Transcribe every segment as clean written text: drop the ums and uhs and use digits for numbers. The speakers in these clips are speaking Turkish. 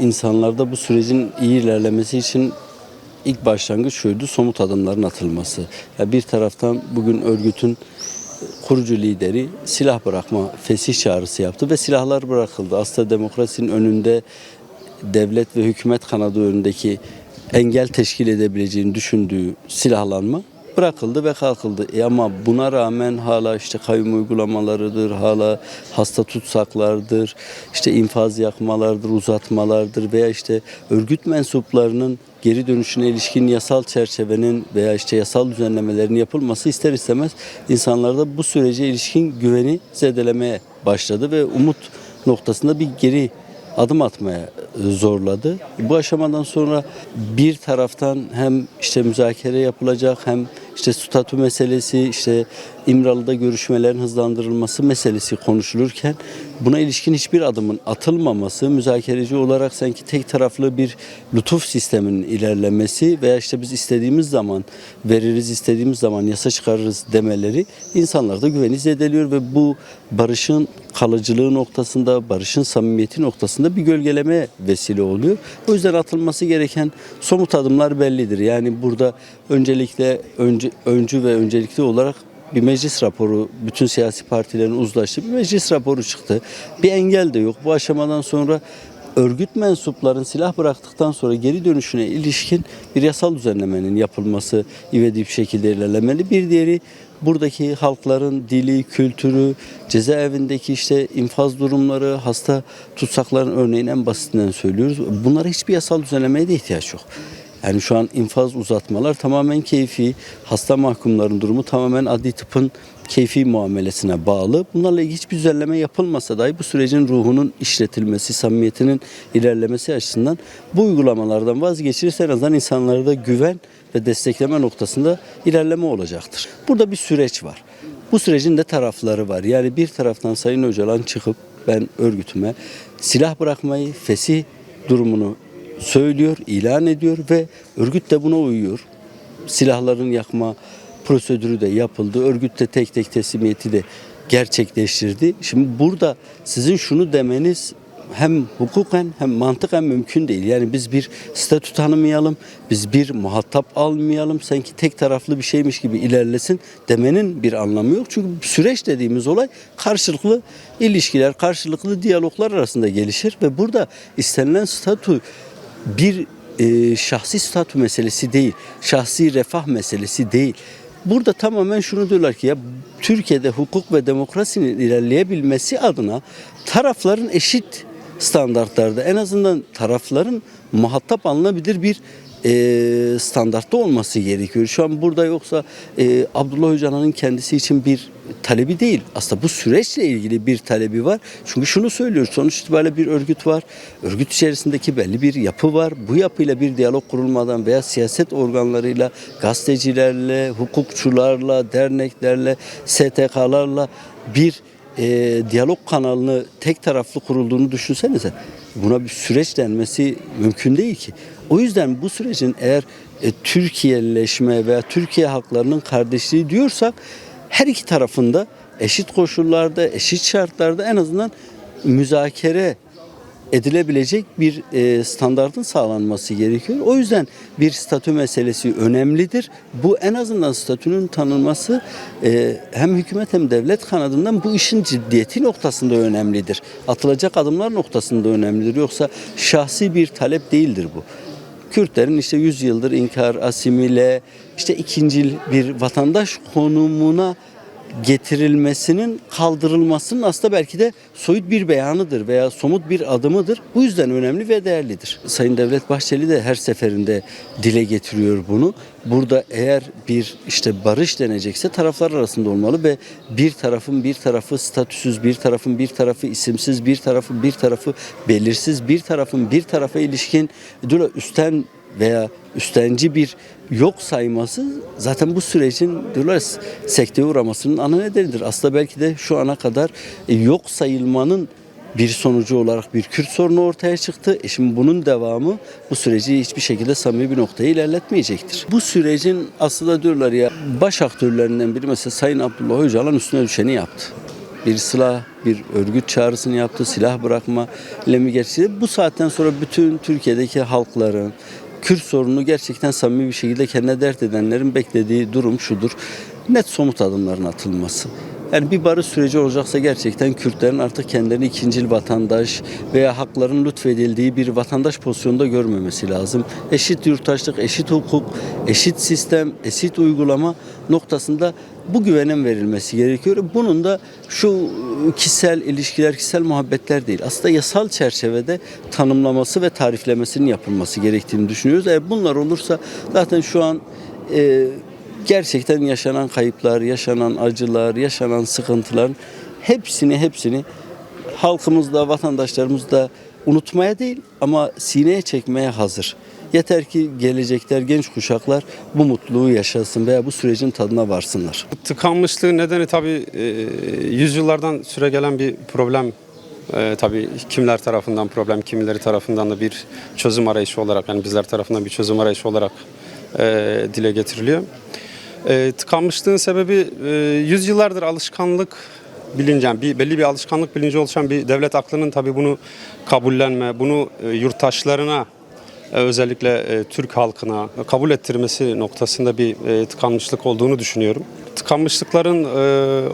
İnsanlarda bu sürecin iyi ilerlemesi için ilk başlangıç şuydu: somut adımların atılması. Bir taraftan bugün örgütün kurucu lideri silah bırakma fesih çağrısı yaptı ve silahlar bırakıldı. Aslında demokrasinin önünde, devlet ve hükümet kanadı önündeki engel teşkil edebileceğini düşündüğü silahlanma bırakıldı ve kalkıldı. Ama buna rağmen hala kayyum uygulamalarıdır, hala hasta tutsaklardır, infaz yakmalardır, uzatmalardır veya örgüt mensuplarının geri dönüşüne ilişkin yasal çerçevenin veya yasal düzenlemelerin yapılması ister istemez insanlarda bu sürece ilişkin güveni zedelemeye başladı ve umut noktasında bir geri adım atmaya zorladı. Bu aşamadan sonra bir taraftan hem müzakere yapılacak, hem statü meselesi, İmralı'da görüşmelerin hızlandırılması meselesi konuşulurken buna ilişkin hiçbir adımın atılmaması, müzakereci olarak sanki tek taraflı bir lütuf sisteminin ilerlemesi veya biz istediğimiz zaman veririz, istediğimiz zaman yasa çıkarırız demeleri insanlarda güveni zedeliyor ve bu barışın kalıcılığı noktasında, barışın samimiyeti noktasında bir gölgelemeye vesile oluyor. O yüzden atılması gereken somut adımlar bellidir. Yani burada öncelikle öncü ve öncelikli olarak bir meclis raporu, bütün siyasi partilerin uzlaştığı bir meclis raporu çıktı. Bir engel de yok. Bu aşamadan sonra örgüt mensupların silah bıraktıktan sonra geri dönüşüne ilişkin bir yasal düzenlemenin yapılması ivedi bir şekilde ilerlemeli. Bir diğeri buradaki halkların dili, kültürü, cezaevindeki infaz durumları, hasta tutsakların örneğin en basitinden söylüyoruz. Bunlara hiçbir yasal düzenlemeye de ihtiyaç yok. Yani şu an infaz uzatmalar tamamen keyfi, hasta mahkumların durumu tamamen adli tıpın keyfi muamelesine bağlı. Bunlarla ilgili hiçbir düzenleme yapılmasa dahi bu sürecin ruhunun işletilmesi, samimiyetinin ilerlemesi açısından bu uygulamalardan vazgeçilirse en azından insanlarda güven ve destekleme noktasında ilerleme olacaktır. Burada bir süreç var. Bu sürecin de tarafları var. Yani bir taraftan Sayın Öcalan çıkıp ben örgütüme silah bırakmayı, fesih durumunu söylüyor, ilan ediyor ve örgüt de buna uyuyor. Silahların yakma prosedürü de yapıldı. Örgüt de tek tek teslimiyeti de gerçekleştirdi. Şimdi burada sizin şunu demeniz hem hukuken hem mantıken mümkün değil. Yani biz bir statü tanımayalım, biz bir muhatap almayalım, sanki tek taraflı bir şeymiş gibi ilerlesin demenin bir anlamı yok. Çünkü süreç dediğimiz olay karşılıklı ilişkiler, karşılıklı diyaloglar arasında gelişir ve burada istenilen statü bir şahsi statü meselesi değil, şahsi refah meselesi değil. Burada tamamen şunu diyorlar ki Türkiye'de hukuk ve demokrasinin ilerleyebilmesi adına tarafların eşit standartlarda, en azından tarafların muhatap alınabilir bir standartta olması gerekiyor. Şu an burada yoksa Abdullah Öcalan'ın kendisi için bir talebi değil. Aslında bu süreçle ilgili bir talebi var. Çünkü şunu söylüyor. Sonuç itibariyle bir örgüt var. Örgüt içerisindeki belli bir yapı var. Bu yapıyla bir diyalog kurulmadan veya siyaset organlarıyla, gazetecilerle, hukukçularla, derneklerle, STK'larla bir diyalog kanalını tek taraflı kurulduğunu düşünsenize. Buna bir süreç denmesi mümkün değil ki. O yüzden bu sürecin eğer Türkiye'leşme veya Türkiye halklarının kardeşliği diyorsak her iki tarafında eşit koşullarda, eşit şartlarda en azından müzakere edilebilecek bir standardın sağlanması gerekiyor. O yüzden bir statü meselesi önemlidir. Bu en azından statünün tanınması hem hükümet hem devlet kanadından bu işin ciddiyeti noktasında önemlidir. Atılacak adımlar noktasında önemlidir. Yoksa şahsi bir talep değildir bu. Kürtlerin 100 yıldır inkar, asimile, ikincil bir vatandaş konumuna getirilmesinin kaldırılmasının aslında belki de soyut bir beyanıdır veya somut bir adımıdır. Bu yüzden önemli ve değerlidir. Sayın Devlet Bahçeli de her seferinde dile getiriyor bunu. Burada eğer bir barış denecekse taraflar arasında olmalı ve bir tarafın bir tarafı statüsüz, bir tarafın bir tarafı isimsiz, bir tarafın bir tarafı belirsiz, bir tarafın bir tarafa ilişkin üstten veya üstenci bir yok sayması zaten bu sürecin sekteye uğramasının ana nedenidir. Aslında belki de şu ana kadar yok sayılmanın bir sonucu olarak bir Kürt sorunu ortaya çıktı. Şimdi bunun devamı bu süreci hiçbir şekilde samimi bir noktaya ilerletmeyecektir. Bu sürecin aslında baş aktörlerinden biri mesela Sayın Abdullah Öcalan üstüne düşeni yaptı. bir silah, bir örgüt çağrısını yaptı, silah bırakma eylemi gerçekleştirdi. Bu saatten sonra bütün Türkiye'deki halkların, Kürt sorununu gerçekten samimi bir şekilde kendine dert edenlerin beklediği durum şudur: net somut adımların atılması. Yani bir barış süreci olacaksa gerçekten Kürtlerin artık kendilerini ikincil vatandaş veya hakların lütfedildiği bir vatandaş pozisyonda görmemesi lazım. Eşit yurttaşlık, eşit hukuk, eşit sistem, eşit uygulama noktasında bu güvenin verilmesi gerekiyor. Bunun da şu kişisel ilişkiler, kişisel muhabbetler değil, aslında yasal çerçevede tanımlaması ve tariflemesinin yapılması gerektiğini düşünüyoruz. Eğer bunlar olursa zaten şu an gerçekten yaşanan kayıplar, yaşanan acılar, yaşanan sıkıntıların hepsini halkımız da vatandaşlarımız da unutmaya değil ama sineye çekmeye hazır. Yeter ki gelecekler, genç kuşaklar bu mutluluğu yaşasın veya bu sürecin tadına varsınlar. Tıkanmışlığın nedeni tabii yüzyıllardan süregelen bir problem. Tabii kimler tarafından problem, kimileri tarafından da bir çözüm arayışı olarak, yani bizler tarafından bir çözüm arayışı olarak dile getiriliyor. Tıkanmışlığın sebebi yüzyıllardır alışkanlık bilinci, yani belli bir alışkanlık bilinci oluşan bir devlet aklının tabii bunu kabullenme, bunu yurttaşlarına, özellikle Türk halkına kabul ettirmesi noktasında bir tıkanmışlık olduğunu düşünüyorum. Tıkanmışlıkların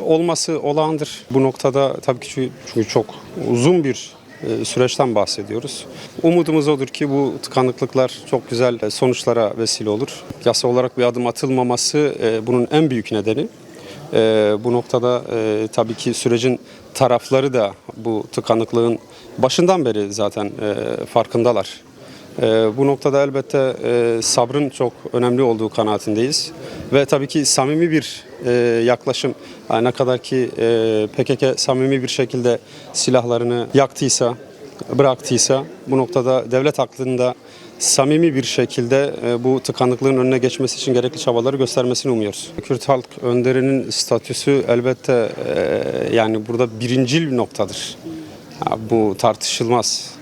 olması olağandır. Bu noktada tabii ki çünkü çok uzun bir süreçten bahsediyoruz. Umudumuz odur ki bu tıkanıklıklar çok güzel sonuçlara vesile olur. Yasa olarak bir adım atılmaması bunun en büyük nedeni. Bu noktada tabii ki sürecin tarafları da bu tıkanıklığın başından beri zaten farkındalar. Bu noktada elbette sabrın çok önemli olduğu kanaatindeyiz. Ve tabii ki samimi bir yaklaşım, yani ne kadar ki PKK samimi bir şekilde silahlarını yaktıysa, bıraktıysa, bu noktada devlet aklında samimi bir şekilde bu tıkanıklığın önüne geçmesi için gerekli çabaları göstermesini umuyoruz. Kürt halk önderinin statüsü elbette yani burada birincil bir noktadır. Bu tartışılmaz.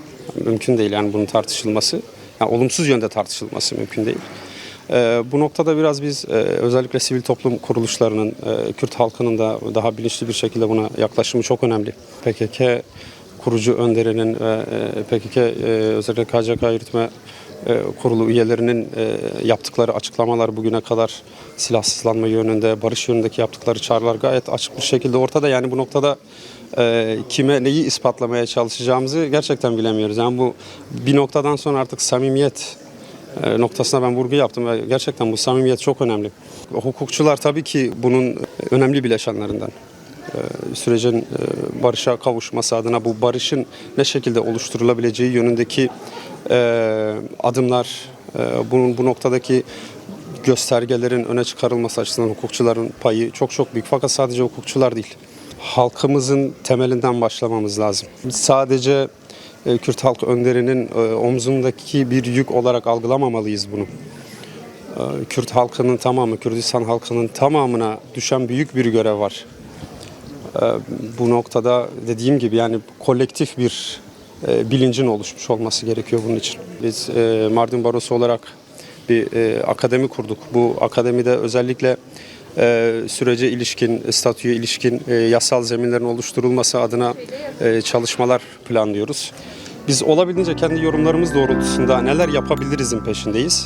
Mümkün değil yani bunun tartışılması. Yani olumsuz yönde tartışılması mümkün değil. Bu noktada biraz biz özellikle sivil toplum kuruluşlarının, Kürt halkının da daha bilinçli bir şekilde buna yaklaşımı çok önemli. PKK kurucu önderinin ve PKK özellikle KCK Yürütme Kurulu üyelerinin yaptıkları açıklamalar bugüne kadar silahsızlanma yönünde, barış yönündeki yaptıkları çağrılar gayet açık bir şekilde ortada. Yani bu noktada kime neyi ispatlamaya çalışacağımızı gerçekten bilemiyoruz. Yani bu bir noktadan sonra artık samimiyet noktasına ben vurgu yaptım ve gerçekten bu samimiyet çok önemli. Hukukçular tabii ki bunun önemli bileşenlerinden. Sürecin barışa kavuşması adına bu barışın ne şekilde oluşturulabileceği yönündeki adımlar, bunun bu noktadaki göstergelerin öne çıkarılması açısından hukukçuların payı çok büyük. Fakat sadece hukukçular değil, halkımızın temelinden başlamamız lazım. Biz sadece Kürt halk önderinin omzundaki bir yük olarak algılamamalıyız bunu. Kürt halkının tamamı, Kürdistan halkının tamamına düşen büyük bir görev var. Bu noktada dediğim gibi yani kolektif bir bilincin oluşmuş olması gerekiyor bunun için. Biz Mardin Barosu olarak bir akademi kurduk. Bu akademide özellikle sürece ilişkin, statüye ilişkin yasal zeminlerin oluşturulması adına çalışmalar planlıyoruz. Biz olabildiğince kendi yorumlarımız doğrultusunda neler yapabilirizin peşindeyiz.